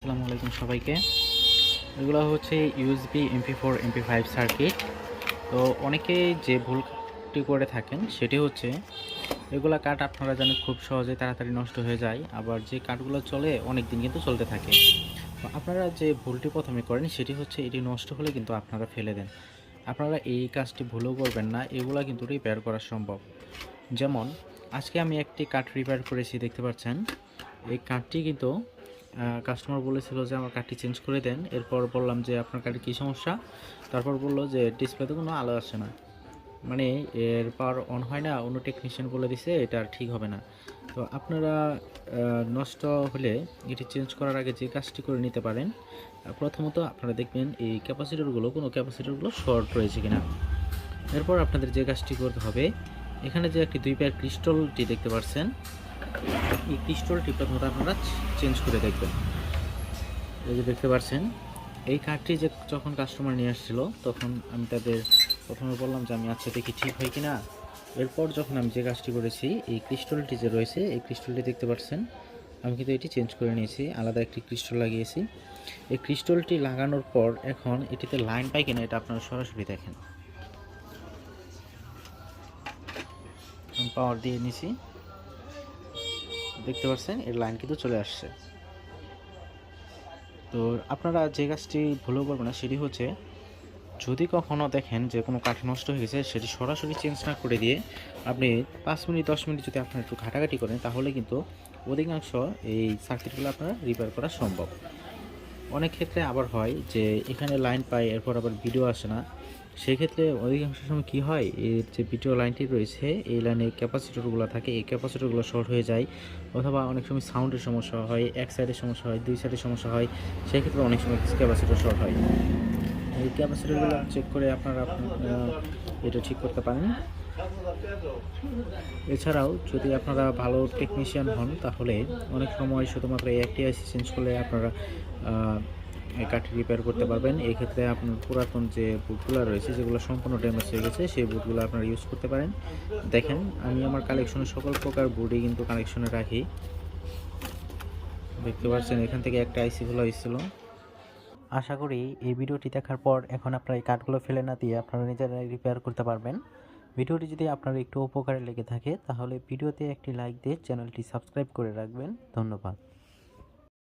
আসসালামু আলাইকুম সবাইকে। এগুলো হচ্ছে ইউএসবি MP4 MP5 সার্কিট। তো অনেকে যে ভুলটি করে থাকেন সেটি হচ্ছে এগুলা কাঠ আপনারা জানেন খুব সহজে তাড়াতাড়ি নষ্ট হয়ে যায়, আবার যে কাঠগুলো চলে অনেক দিন কিন্তু চলতে থাকে। তো আপনারা যে ভুলটি প্রথমে করেন সেটি হচ্ছে এটি নষ্ট হলে কিন্তু আপনারা ফেলে দেন। আপনারা এই কাজটি ভুলেও করবেন না, এগুলা কিন্তু রিপেয়ার করা সম্ভব। যেমন আজকে আমি একটি কাঠ রিপেয়ার করেছি, দেখতে পাচ্ছেন। এই কাঠটি কিন্তু কাস্টমার বলেছিল যে আমার কাঠটি চেঞ্জ করে দেন। এরপর বললাম যে আপনার কাঠে কী সমস্যা। তারপর বলল যে ডিসপ্লেতে কোনো আলো আসে না, মানে এর পাওয়ার অন হয় না। অন্য টেকনিশিয়ান বলে দিছে এটা আর ঠিক হবে না। তো আপনারা নষ্ট হলে এটি চেঞ্জ করার আগে যে কাজটি করে নিতে পারেন, প্রথমত আপনারা দেখবেন এই কোনো ক্যাপাসিটরগুলো শর্ট রয়েছে কিনা। এরপর আপনাদের যে কাজটি করতে হবে, এখানে যে একটি 2 পেয়ার ক্রিস্টালটি দেখতে পাচ্ছেন, এই ক্রিস্টালটি প্রথমত আপনারা চেঞ্জ করে দেখবেন। এই যে দেখতে পাচ্ছেন, এই কার্ডটি যে যখন কাস্টমার নিয়ে আসছিল তখন আমি তাদের প্রথমে বললাম যে আমি আচ্ছা দেখি ঠিক হয় কি না। এরপর যখন আমি যে কাজটি করেছি, এই ক্রিস্টালটি যে রয়েছে এই ক্রিস্টালটি দেখতে পাচ্ছেন, আমি কিন্তু এটি চেঞ্জ করে নিয়েছি, আলাদা একটি ক্রিস্টাল লাগিয়েছি। এই ক্রিস্টালটি লাগানোর পর এখন এটিতে লাইন পাই কিনা এটা আপনারা সরাসরি দেখেন। আমি পাওয়ার দিয়ে নিছি, দেখতে পাচ্ছেন এর লাইন কিন্তু চলে আসছে। তো আপনারা যে কাজটি ভুলেও করবেন না সেটি হচ্ছে, যদি কখনও দেখেন যে কোনো কাঠ নষ্ট হয়ে গেছে সেটি সরাসরি চেঞ্জ না করে দিয়ে আপনি 5 মিনিট 10 মিনিট যদি আপনারা একটু ঘাটাঘাটি করেন, তাহলে কিন্তু অধিকাংশ এই সার্কিটগুলো আপনারা রিপেয়ার করা সম্ভব। অনেক ক্ষেত্রে আবার হয় যে এখানে লাইন পাই, এরপর আবার ভিডিও আসে না। সেক্ষেত্রে অধিকাংশ সময় কী হয়, এর যে ভিডিও লাইনটি রয়েছে এই লাইনে ক্যাপাসিটরগুলো থাকে, এই ক্যাপাসিটরগুলো শর্ট হয়ে যায়, অথবা অনেক সময় সাউন্ডের সমস্যা হয়, এক সাইডের সমস্যা হয়, 2 সাইডের সমস্যা হয়। সেক্ষেত্রে অনেক সময় ক্যাপাসিটর শর্ট হয়। এই ক্যাপাসিটরগুলো চেক করে আপনারা এটা ঠিক করতে পারেন। এছাড়াও যদি আপনারা ভালো টেকনিশিয়ান হন, তাহলে অনেক সময় শুধুমাত্র এই একটি আইসি চেঞ্জ করলে আপনারা এই কাঠটি রিপেয়ার করতে পারবেন। এই ক্ষেত্রে আপনার পুরাতন যে বুটগুলো রয়েছে যেগুলো সম্পূর্ণ ড্যামেজ হয়ে গেছে সেই বুটগুলো আপনারা ইউজ করতে পারেন। দেখেন, আমি আমার কালেকশনে সকল প্রকার বুটই কিন্তু কালেকশনে রাখি। দেখতে পাচ্ছেন এখান থেকে একটা আইসি খোলা হয়েছিল। আশা করি এই ভিডিওটি দেখার পর এখন আপনারা এই কাঠগুলো ফেলে না দিয়ে আপনারা নিজেরাই রিপেয়ার করতে পারবেন। ভিডিওটি যদি আপনার একটু উপকারে লেগে থাকে তাহলে ভিডিওতে একটি লাইক দিয়ে চ্যানেলটি সাবস্ক্রাইব করে রাখবেন। ধন্যবাদ।